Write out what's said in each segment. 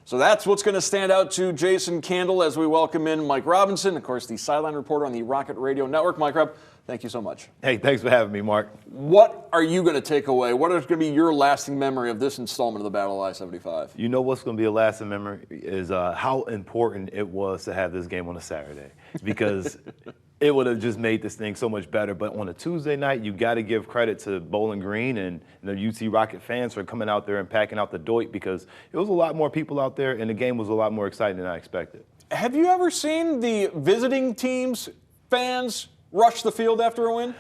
So that's what's going to stand out to Jason Candle as we welcome in Mike Robinson, of course, the sideline reporter on the Rocket Radio Network. Mike Rob, thank you so much. Hey, thanks for having me, Mark. What are you going to take away? What is going to be your lasting memory of this installment of the Battle of I-75? You know what's going to be a lasting memory is how important it was to have this game on a Saturday, because it would have just made this thing so much better. But on a Tuesday night, you got to give credit to Bowling Green and the UT Rocket fans for coming out there and packing out the doit, because it was a lot more people out there and the game was a lot more exciting than I expected. Have you ever seen the visiting teams, fans, rush the field after a win?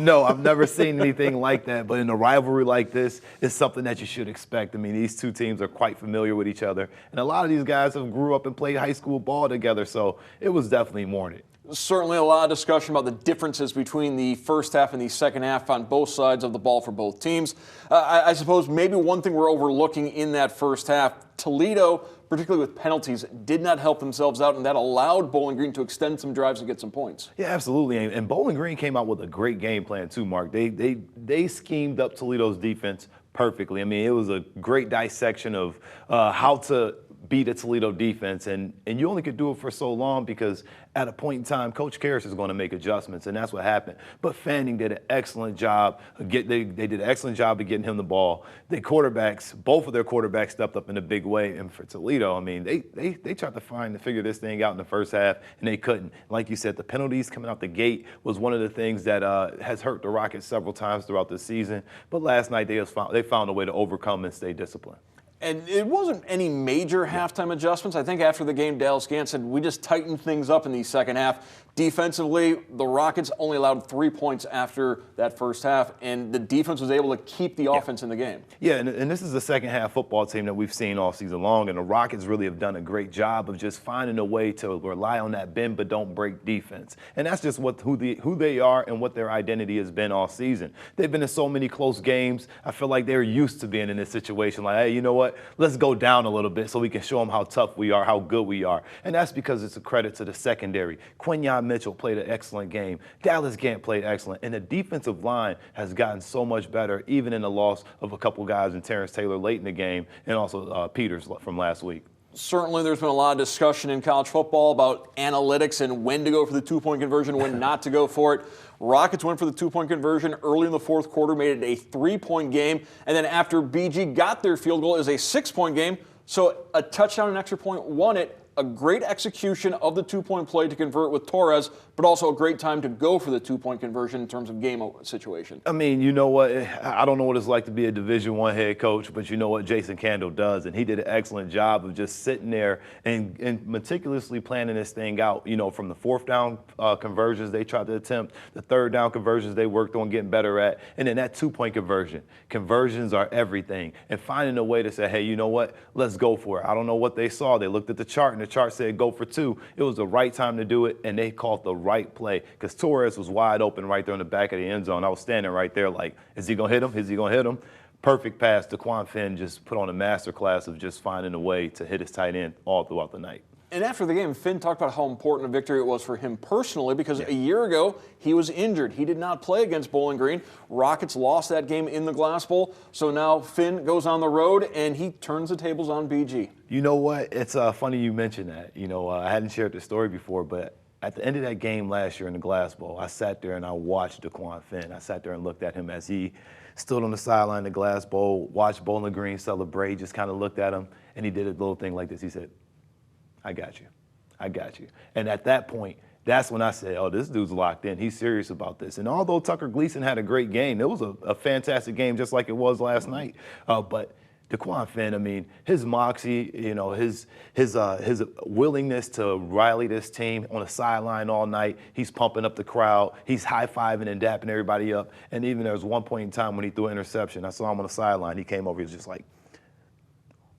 No, I've never seen anything like that. But in a rivalry like this, it's something that you should expect. I mean, these two teams are quite familiar with each other. And a lot of these guys have grew up and played high school ball together. So it was definitely warranted. Certainly a lot of discussion about the differences between the first half and the second half on both sides of the ball for both teams. I suppose maybe one thing we're overlooking in that first half, Toledo, particularly with penalties, did not help themselves out, and that allowed Bowling Green to extend some drives and get some points. Yeah, absolutely. And Bowling Green came out with a great game plan too, Mark. They schemed up Toledo's defense perfectly. I mean, it was a great dissection of how to beat a Toledo defense, and you only could do it for so long, because at a point in time, Coach Karras is going to make adjustments, and that's what happened. But Fanning did an excellent job. They did an excellent job of getting him the ball. The quarterbacks, both of their quarterbacks stepped up in a big way. And for Toledo, I mean, they tried to figure this thing out in the first half, and they couldn't. Like you said, the penalties coming out the gate was one of the things that has hurt the Rockets several times throughout the season. But last night they found a way to overcome and stay disciplined. And it wasn't any major halftime adjustments. I think after the game, Dallas Gant said, we just tightened things up in the second half. Defensively, the Rockets only allowed 3 points after that first half, and the defense was able to keep the offense in the game. Yeah, and this is the second half football team that we've seen all season long, and the Rockets really have done a great job of just finding a way to rely on that bend but don't break defense. And that's just who they are and what their identity has been all season. They've been in so many close games. I feel like they're used to being in this situation. Like, hey, you know what? Let's go down a little bit so we can show them how tough we are, how good we are. And that's because it's a credit to the secondary. Quinyon Mitchell played an excellent game. Dallas Gant played excellent. And the defensive line has gotten so much better, even in the loss of a couple guys in Terrence Taylor late in the game, and also Peters from last week. Certainly there's been a lot of discussion in college football about analytics and when to go for the two-point conversion, when not to go for it. Rockets went for the two-point conversion early in the fourth quarter, made it a 3-point game. And then after BG got their field goal, it was a 6-point game. So a touchdown and extra point won it. A great execution of the two-point play to convert with Torres, but also a great time to go for the two-point conversion in terms of game situation. I mean, you know what? I don't know what it's like to be a Division I head coach, but you know what Jason Candle does, and he did an excellent job of just sitting there and meticulously planning this thing out. You know, from the fourth down conversions they tried to attempt, the third down conversions they worked on getting better at, and then that two-point conversion. Conversions are everything, and finding a way to say, hey, you know what? Let's go for it. I don't know what they saw. They looked at the chart, and the chart said go for 2. It was the right time to do it, and they called the right play, because Torres was wide open right there in the back of the end zone. I was standing right there like, is he going to hit him? Is he going to hit him? Perfect pass. Daquan Finn just put on a masterclass of just finding a way to hit his tight end all throughout the night. And after the game, Finn talked about how important a victory it was for him personally, because a year ago he was injured. He did not play against Bowling Green. Rockets lost that game in the Glass Bowl. So now Finn goes on the road and he turns the tables on BG. You know what? It's funny you mentioned that. You know, I hadn't shared this story before, but at the end of that game last year in the Glass Bowl, I sat there and I watched Daquan Finn. I sat there and looked at him as he stood on the sideline of the Glass Bowl, watched Bowling Green celebrate, just kind of looked at him, and he did a little thing like this. He said, I got you. I got you. And at that point, that's when I said, oh, this dude's locked in. He's serious about this. And although Tucker Gleason had a great game, it was a fantastic game just like it was last night. But Daquan Finn, I mean, his moxie, you know, his willingness to rally this team on the sideline all night. He's pumping up the crowd. He's high-fiving and dapping everybody up. And even there was one point in time when he threw an interception. I saw him on the sideline. He came over. He was just like,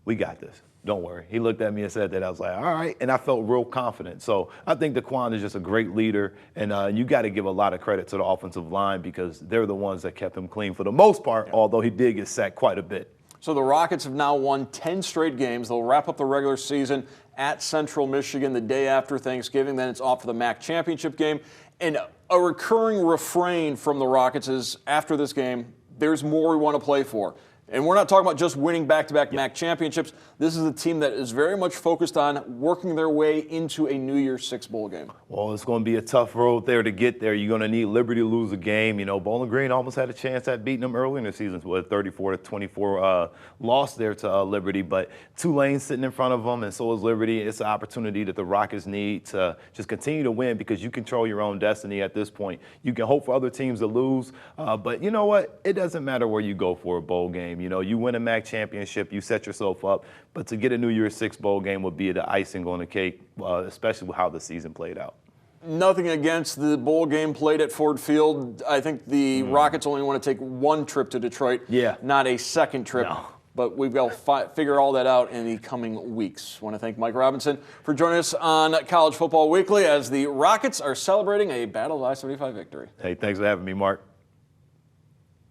we got this. Don't worry. He looked at me and said that. I was like, all right. And I felt real confident. So I think Daquan is just a great leader. And you got to give a lot of credit to the offensive line, because they're the ones that kept him clean for the most part, although he did get sacked quite a bit. So the Rockets have now won 10 straight games. They'll wrap up the regular season at Central Michigan the day after Thanksgiving. Then it's off for the MAC championship game. And a recurring refrain from the Rockets is, after this game, there's more we want to play for. And we're not talking about just winning back-to-back MAC championships. This is a team that is very much focused on working their way into a New Year's Six bowl game. Well, it's going to be a tough road there to get there. You're going to need Liberty to lose a game. You know, Bowling Green almost had a chance at beating them early in the season with a 34-24 loss there to Liberty. But Tulane's sitting in front of them, and so is Liberty. It's an opportunity that the Rockets need to just continue to win because you control your own destiny at this point. You can hope for other teams to lose, but you know what? It doesn't matter where you go for a bowl game. You know, you win a MAC championship, you set yourself up, but to get a New Year's Six bowl game would be the icing on the cake, especially with how the season played out. Nothing against the bowl game played at Ford Field. I think the Rockets only want to take one trip to Detroit, not a second trip. No. But we've got to figure all that out in the coming weeks. I want to thank Mike Robinson for joining us on College Football Weekly as the Rockets are celebrating a Battle of I-75 victory. Hey, thanks for having me, Mark.